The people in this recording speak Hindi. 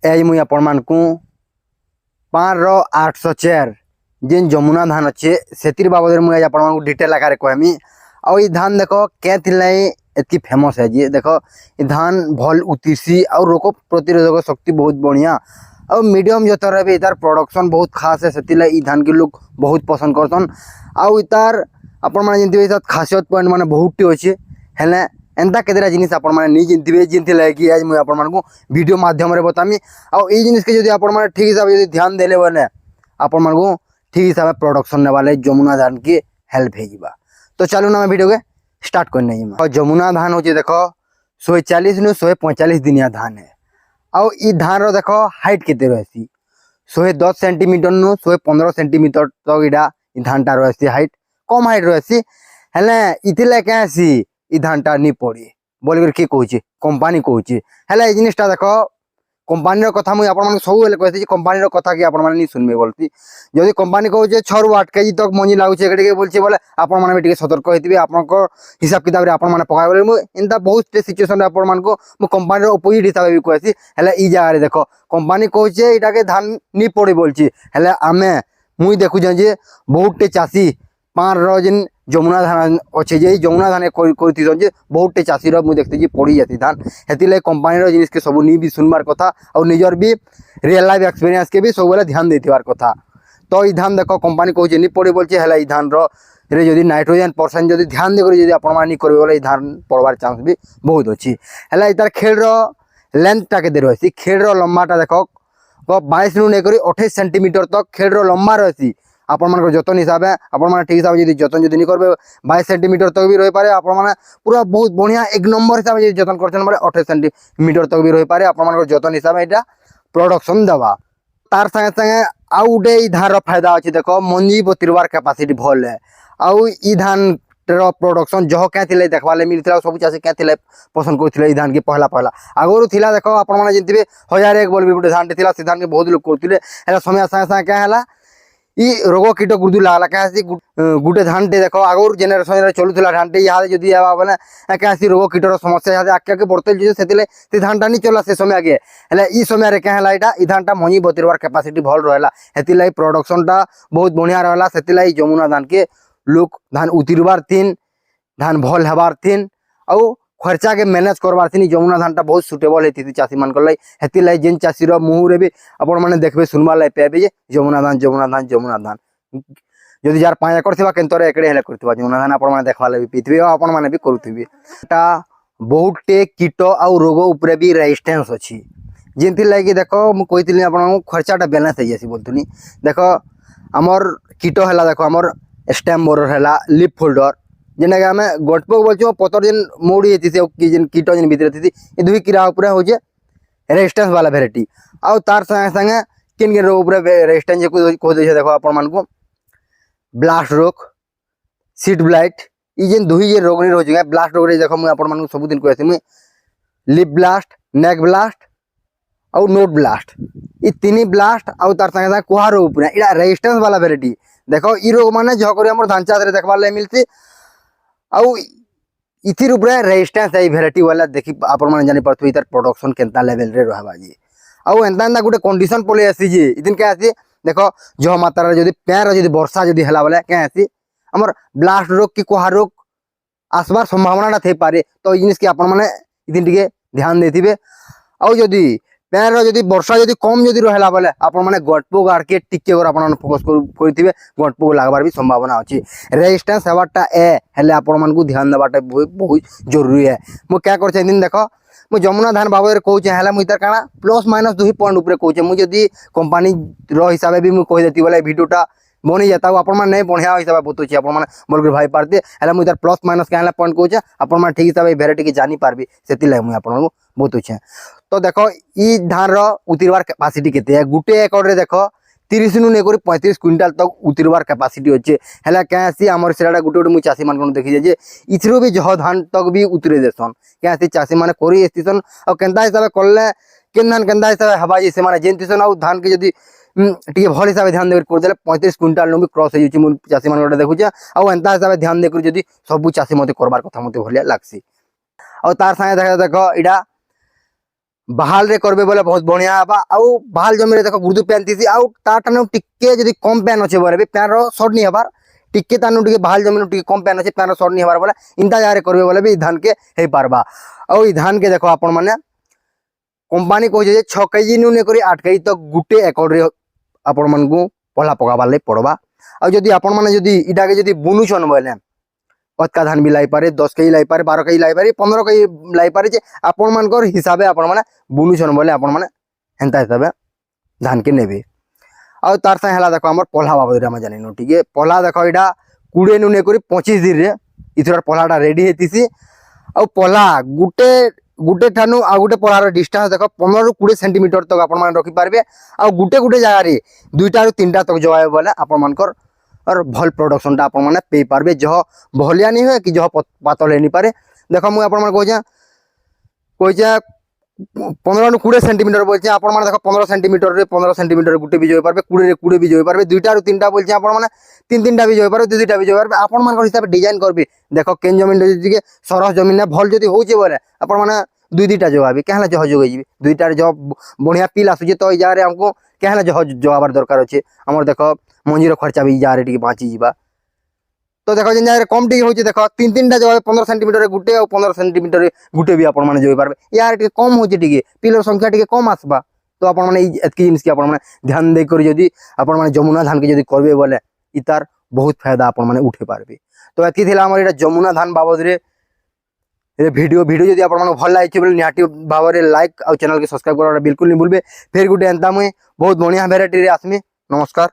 आज मुई आपण मानकु 5/804 जेन जमुना धान अच्छे से बाबद मुझे आप डिटेल आकार कहमी। आउ धान देख क्या एतकी फेमस है जी। देख ये धान भल उतीसी और रोग प्रतिरोधक शक्ति बहुत बढ़िया और मीडियम जतर भी तार प्रोडक्शन बहुत खास है। से धान के लोग बहुत पसंद करसन। आउ तार आपण मैंने खासियत पॉइंट मैंने बहुत टी अच्छे हेले एंता केतेटा जिनिस आपण माने नहीं जानते जिनथि कि आज मुझे आपण मानकु वीडियो माध्यम रे बतामी। आउ ई जिनिस के जदी आपण माने ठीक हिसाब से ध्यान देले बोले आपण मानकु ठीक हिसाब से प्रोडक्शन ने वाले जमुना धान की हेल्प है जीवा। तो चलो ना मैं वीडियो के स्टार्ट करने और जमुना धान होचे देखो 140 नु 145 दिनिया धान है। आउ ई धान रो देखो हाइट केते रहसी 110 सेंटीमीटर नु 115 सेंटीमीटर तक इडा धानटा रहसी। हाइट कम हाइट रहसी हेले इथिले कैसी ई धानटा नहीं पड़ी बोल किए कहे कंपानी कहे हेल्ला जिनटा देख कंपानी कथा मुझे आप सब कहती कंपानी कथा कि आपने नहीं सुनबे बोलती जदि कंपानी कहे 6 ରୁ 8 केजी तक मंजी लगुचे बोलছে बोले आपण मैंने सतर्क होते आपंकर हिसाब किताब आपने पकाए बोले एंता बहुत सिचुएसन आपण कंपानी अपोजिट हिसाब भी कहसी हेल्ला ई जगह देख कंपानी कहे इटा के धान नहीं पड़े बोलছি हेल्ला आमे मुई देखुचे जे बहुत चाषी 5 जेन जमुना धान अच्छे जे जमुना धान कर बहुत चाषी मुझे देखते पड़ी जाती धान हेती कंपानी जिनिस के सब नहीं भी सुनबार कथा और निजर भी रियल लाइफ एक्सपीरियंस के भी सब बेले ध्यान देथिबार कथा। तो ये धान देख कंपानी कहे नहीं पड़े बोलছে हेल्ला धान रे जदि नाइट्रोजन परसेंट जदि ध्यान देकर आप करेंगे बोले धान पड़वार चांस भी बहुत अच्छी है। तार खेल लेंथटा के रही खेल लंबाटा देख 22 ରୁ लेकर 28 सेंटीमीटर तक खेल लंबा रही आपण मान जतन हिसाब है आपण ठीक हिसाब से जतन जब नहीं करेंगे 22 सेंटीमीटर तक भी रही पारे आपण पूरा बहुत बढ़िया एक नंबर हिसाब से जतन कर 28 सेंटीमीटर तक भी रही पारे आपण जतन हिसाब से यहाँ प्रोडक्शन देवा। तार संगे संगे आउ गोटे धान फायदा अच्छे देख मंजी बतिरवार कैपेसिटी भल है आउ ई धान प्रोडक्शन जह क्या देखवा मिलता सब चाषी क्या पसंद करते धान की पहला पहला आगुरी थी देख आपने जानते 1001 बोल गोटे धान से धान के बहुत लोग करते समय सागे सागे क्या है ई रोग कीट गुर्दू लगला क्या गोटे धान टे देख आगुर जेनेरेशन चलूला धान टे यहाँ जदि बोले क्या रोग कीटर समस्या आगे आगे बढ़ते से धानटा नहीं चला से समय आगे हेल्ला ई समय क्या है यहाँ धानटा मंजी बतिरवार कैपेसिटी भल रहा है प्रोडक्शनटा बहुत बढ़िया रहा से जमुना धान के लोग धान उतिरबार थीन धान भल हबार थीन आउ खर्चा के मैनेज करवार थी जमुना धानटा बहुत सुटेबल होती चाषी मान हेती जेन चाषीर मुहूर भी आपण मैंने देखबे सुनबार लगे पाइबे जमुना धान जमुना धान जमुना धान जदि जार 5 एकड़ थी केनतर एकड़े हेल्ले करथिबा जमुना धान आपण मैंने देखवा लगे पीथिबे आपण मैंने भी करुथिबे बहुत कीट आउ रोग उपरे भी रेजिस्टेंस अच्छी जिनथि लगी देख मुझे कही आप खर्चाटा बैलेंस हो जासी बोलथुनी देख आमर कीट है देख आमर स्टेम बोरर है लीफ फोल्डर जेना कि आम गटपोक बोलछो पतर जेन मोड़ी थी जेन कीट जेन भितर थी ये दुई कीड़ा उपरे हो रेजिस्टेंस वाला भेराइटी आउ तार संगे संगे किन किन रोग उपरे रेजिस्टेंस कह दे देखो आपण मानकु ब्लास्ट रोग सीड ब्लाइट ये जेन दुई जे रोग नहीं रही ब्लास्ट रोग देख मुझे आपण मानकु सबुदिन कहसी मुझे लिप ब्लास्ट नेक ब्लास्ट और नोट ब्लास्ट ये 3 ब्लास्ट आउ तार संगे संगे कुहा रोग उपरे इला रेजिस्टेंस वाला भेराइटी देखो ई रोग माने जहकरी हमर धान चाष रे देखबार ले मिलती आउ इथिर उपरे रेजिस्टेंस है भेराइटी वाला देखि आपण माने जानि परथु इतर प्रोडक्शन केनता लेवल रे रहबा जी आउ एंता एंता गुटे कंडीशन पले आसी जी इदिन क्या आसी देखो जो मात्रा जदि पैर जदि वर्षा जदि हला बोले क्या आसी हमर ब्लास्ट रोग की कुहा रोग आसबार संभावना थे पारे तो जिनिस के आपण माने इदिन टिके ध्यान देथिबे आउ जदि पैर जदि वर्षा जदि कम जदि रहला बोले आपण माने गटपोक आर के टिके आपण फोकस करथिबे गटपोक लागबार भी संभावना अछि रेजिस्टेंस हेबाटा हेले आपण मानकु ध्यान देबाटा बहुत जरूरी है। मु क्या करछे दिन देखो मु जमुना धान बाबद कहूचे हेले मु इतर काना प्लस माइनस 2 पॉइंट ऊपर कहूचे मु जदि कंपनी रो हिसाब भी मु कहि देती बोले वीडियोटा बनी जाता आपण माने नहीं बढ़िया हिसाब बतौची आपण माने बोल भाई पारते हेले मु इतर प्लस माइनस क्या पॉइंट कहूचे आपण माने ठीक हिसाब भेराइटी के जानि पारबी सेति लाग मु आपण बतौचे। तो देखो ई धान उतिरवार कैपेसिटी केते है गुटे एकड़ रे देखो 30 नु लेकर 35 क्विंटल तक उतिरवार कैपेसिटी अच्छे है क्या आमर से गोटे गोटे मुझे चाषी मान देखी जे इथरू भी जह धान तक भी उतरे देसन क्या चाषी मैंने करसन और केन्ता हिसाब से कले केन धान केन्ता हिसाब से हवा से मैंने जेन आउ धान के जदि टी भल हिसाब से ध्यान देकर करदे 35 क्विंटल भी क्रॉस हो चाषी मान देखुचे आउ एंता हिसाब से ध्यान देकर जदि सब चाषी मत करबार कथा मत भलिया लागसी। और तार संगे देख इटा बाहाल रे करबे बोले बहुत बढ़िया हबा। आउ बाहाल जमी रे देखो गुरुदु पैन थीसी आउ ताटानु टिके जदी कम पैन अच्छे बोले भी पैन रो शॉर्ट नहीं हबार टिके तानु टिके बाहाल जमी टिके कम पैन अच्छे पैन रो शॉर्ट नहीं हबार बोले इंता जारे करबे बोले भी धान के हे पारबा। आउ ई धान के देखो आपण माने कंपनी कहे जे 6 केजी नु ने करी 8 केजी तक गुटे एकड़ रे आपण मन को पहला पकाबार ले पड़वा। आउ जदी आपण माने जदी इटा के जदी बुनुछन बोले अतका धान भी लाई पारे 10 केजी लाई पारे 12 केजी लाई पारे 15 केजी लाई पारे जे आपण मानकर हिसाबे आपण माने बुनुछन बोले आपण माने हेंता हिसाबे धान के नेबे। आ तार सा हला देखो हमर पहला बाबद रे हम जानिनो ठीक है। पहला देखो इडा 20 नु ने करी 25 दिन रे इथर पहलाटा रेडी हेतिसी। आ पहला गुटे गुटे ठानु आ गुटे पहलार डिस्टेंस देखो 15 रु 20 सेंटीमीटर तक आपण माने रखि पारबे। आ गुटे गुटे जगह रे 2टा रु 3टा तक जवाए बोले आपण मानकर और भल प्रोडक्शन टा आपण माने पे पारबे। जह भलिया नहीं होय कि जह पातल नहीं पारे देखो मु आपण माने कहजा 15 रु 20 सेंटीमीटर बोलछे आपण माने देखो 15 सेंटीमीटर रे 15 सेंटीमीटर गुटे भी जोई पारबे 20 रे 20 भी जोई पारबे 2टा रु 3टा बोलछे आपण माने 3-3टा भी जोई पारबे 2-2टा भी जोई पारबे आपण मानकर हिसाब डिजाइन करबे। देखो केन जमीन जे सरस जमीन ना भल जदी होचे बोले आपण माने 2-2टा जोआबे कहला जह जोई जिबे 2टा जब बढ़िया पिल आसुचे तो ई जारे हमको कहला जह जोआबार दरकार अछि। हमर देखो मंजीर खर्चा भी जारे टिके बाँची जीवा। तो देखो जिन जारे कम टिके होचे देखो 3-3टा जो 15 सेंटीमीटर गुटे और 15 सेंटीमीटर गुटे भी आपण माने जोई पारबे यार टिके कम होचे टिके पिलर संख्या टिके कम आसबा। तो आपण माने एतकी जिनिस के आपण माने ध्यान दे कर जदी आपण माने जमुना धान के जदी करबे बोले इतार बहुत फायदा आपण माने उठे पारबे। तो एतकी थिला हमर एटा जमुना धान बाबद रे वीडियो जदी आपण माने भल लागिछ बोले निहाटी भाव रे लाइक और चैनल के सब्सक्राइब करबा बिल्कुल नहीं भूलबे। फिर गुटे एंता मुई बहुत बढ़िया वैरायटी रे आसमी। नमस्कार।